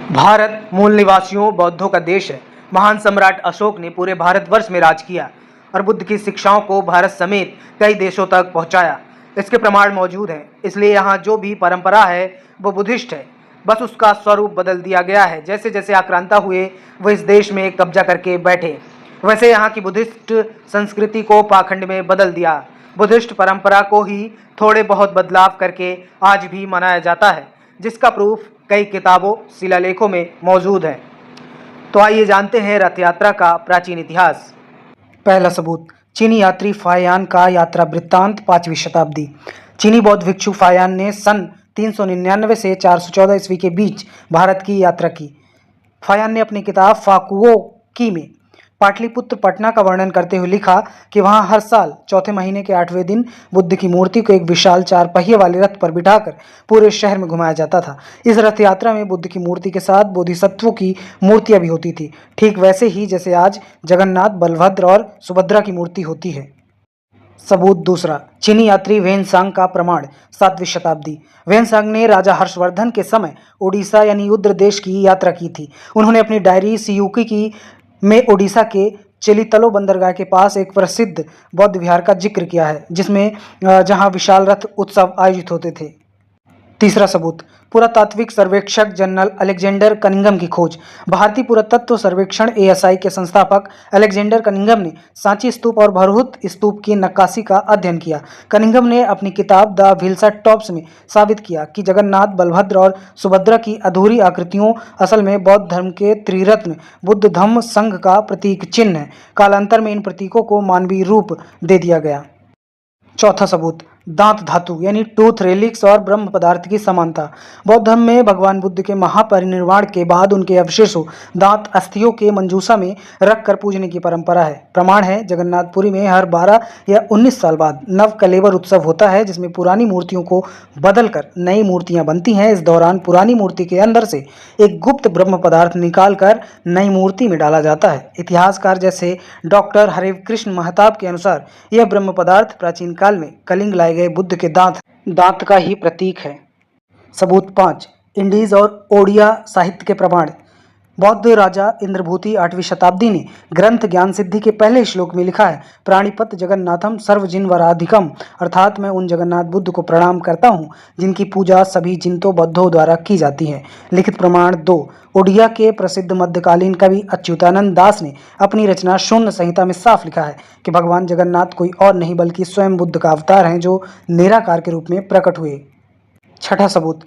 भारत मूल निवासियों बौद्धों का देश है। महान सम्राट अशोक ने पूरे भारतवर्ष में राज किया और बुद्ध की शिक्षाओं को भारत समेत कई देशों तक पहुंचाया। इसके प्रमाण मौजूद हैं, इसलिए यहाँ जो भी परंपरा है वो बुद्धिस्ट है। बस उसका स्वरूप बदल दिया गया है। जैसे जैसे आक्रांता हुए वो इस देश में कब्जा करके बैठे, वैसे यहाँ की बुद्धिस्ट संस्कृति को पाखंड में बदल दिया। बुद्धिस्ट परंपरा को ही थोड़े बहुत बदलाव करके आज भी मनाया जाता है, जिसका प्रूफ कई किताबों शिलालेखों में मौजूद है। तो आइए जानते हैं रथ यात्रा का प्राचीन इतिहास। पहला सबूत, चीनी यात्री फायान का यात्रा वृत्तांत 5वीं शताब्दी। चीनी बौद्ध भिक्षु फायान ने सन 399 से 414 ईस्वी के बीच भारत की यात्रा की। फायान ने अपनी किताब फाकुओ की में पाटलिपुत्र पटना का वर्णन करते हुए लिखा कि वहां हर साल चौथे महीने के 8वें दिन बुद्ध की मूर्ति को एक विशाल 4 पहिए वाले रथ पर बिठाकर पूरे शहर में घुमाया जाता था। इस रथ यात्रा में बुद्ध की मूर्ति के साथ बोधिसत्वों की मूर्तियां भी होती थी, ठीक वैसे ही जैसे आज जगन्नाथ, बलभद्र और सुभद्रा की मूर्ति होती है। सबूत दूसरा, चीनी यात्री वेनसांग का प्रमाण 7वीं शताब्दी। वेनसांग ने राजा हर्षवर्धन के समय ओडिशा यानी रुद्र देश की यात्रा की थी। उन्होंने अपनी डायरी सियुकी की में ओडिशा के चेलितलो बंदरगाह के पास एक प्रसिद्ध बौद्ध विहार का जिक्र किया है, जिसमें जहां विशाल रथ उत्सव आयोजित होते थे। तीसरा सबूत, पुरातात्विक सर्वेक्षक जनरल अलेक्जेंडर कनिंघम की खोज। भारतीय पुरातत्व सर्वेक्षण ASI के संस्थापक अलेक्जेंडर कनिंघम ने सांची स्तूप और भरहुत स्तूप की नक्काशी का अध्ययन किया। कनिंघम ने अपनी किताब द भिलसा टॉप्स में साबित किया कि जगन्नाथ, बलभद्र और सुभद्रा की अधूरी आकृतियों असल में बौद्ध धर्म के त्रिरत्न बुद्ध धम्म संघ का प्रतीक चिन्ह है। कालांतर में इन प्रतीकों को मानवीय रूप दे दिया गया। चौथा सबूत, दांत धातु यानी टूथ रेलिक्स और ब्रह्म पदार्थ की समानता। बौद्ध धर्म में भगवान बुद्ध के महापरिनिर्वाण के बाद उनके अवशेषों दांत अस्थियों के मंजूसा में रखकर पूजने की परंपरा है। प्रमाण है, जगन्नाथपुरी में हर 12 या 19 साल बाद नव कलेवर उत्सव होता है, जिसमें पुरानी मूर्तियों को बदलकर नई मूर्तियां बनती हैं। इस दौरान पुरानी मूर्ति के अंदर से एक गुप्त ब्रह्म पदार्थ निकालकर नई मूर्ति में डाला जाता है। इतिहासकार जैसे डॉक्टर हरिकृष्ण महताब के अनुसार यह ब्रह्म पदार्थ प्राचीन काल में कलिंग लाए गए बुद्ध के दांत का ही प्रतीक है। सबूत 5, इंडीज और ओडिया साहित्य के प्रमाण। बौद्ध राजा इंद्रभूति 8वीं शताब्दी ने ग्रंथ ज्ञान सिद्धि के पहले श्लोक में लिखा है, प्राणिपत जगन्नाथम सर्वजिनवराधिकम, अर्थात मैं उन जगन्नाथ बुद्ध को प्रणाम करता हूँ जिनकी पूजा सभी जिनतो बौद्धों द्वारा की जाती है। लिखित प्रमाण 2, ओडिया के प्रसिद्ध मध्यकालीन कवि अच्युतानंद दास ने अपनी रचना शून्य संहिता में साफ लिखा है कि भगवान जगन्नाथ कोई और नहीं बल्कि स्वयं बुद्ध का अवतार हैं, जो निराकार के रूप में प्रकट हुए। छठा सबूत,